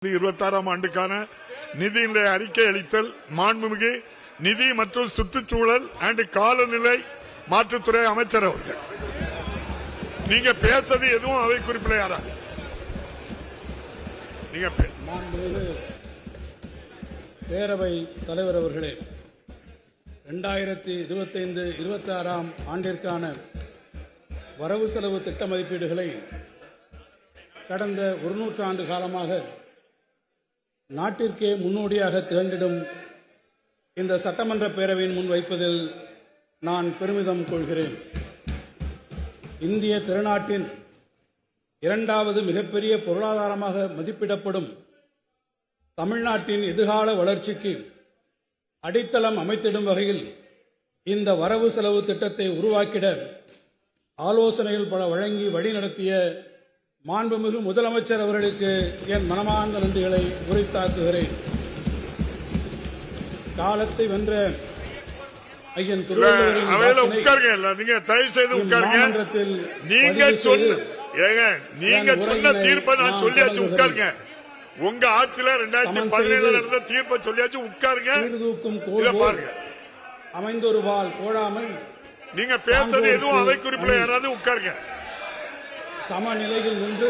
26ஆம் ஆண்டுக்கான நிதிநிலை அறிக்கை அளித்தல் மாண்புமிகு நிதி மற்றும் சுற்றுச்சூழல் அண்ட் காலநிலை மாற்றுத்துறை அமைச்சர் அவர்கள். நீங்க பேசது எதுவும் அவை குறிப்பில் யாராது நீங்க பேரவை தலைவர் அவர்களே, 2025-26ஆம் ஆண்டிற்கான வரவு செலவு திட்ட மதிப்பீடுகளை கடந்த ஒரு நூற்றாண்டு காலமாக நாட்டிற்கே முன்னோடியாக திகழ்ந்திடும் இந்த சட்டமன்ற பேரவையின் முன் வைப்பதில் நான் பெருமிதம் கொள்கிறேன். இந்திய திருநாட்டின் இரண்டாவது மிகப்பெரிய பொருளாதாரமாக மதிப்பிடப்படும் தமிழ்நாட்டின் எதிர்கால வளர்ச்சிக்கு அடித்தளம் அமைத்திடும் வகையில் இந்த வரவு செலவு திட்டத்தை உருவாக்கிட ஆலோசனைகள் பல வழங்கி வழிநடத்திய மாண்புமிகு முதலமைச்சர் அவர்களுக்கு என் மனமார்ந்த நன்றிகளை உரித்தாக்குகிறேன். காலத்தை வென்ற ஐயன் திருவள்ளுவரின் நீங்க சொன்ன தீர்ப்பை நான் சொல்லியாச்சு, உட்காருங்க. உங்க ஆட்சியில 2017 நடந்த தீர்ப்பை சொல்லியாச்சு, உட்காருங்க. பாருங்க, அமைந்தொரு வாழ் கோடாமை. நீங்க பேசுறது எதுவும் அவை குறிப்பில் யாராவது உட்காருங்க. சமநிலையில் நின்று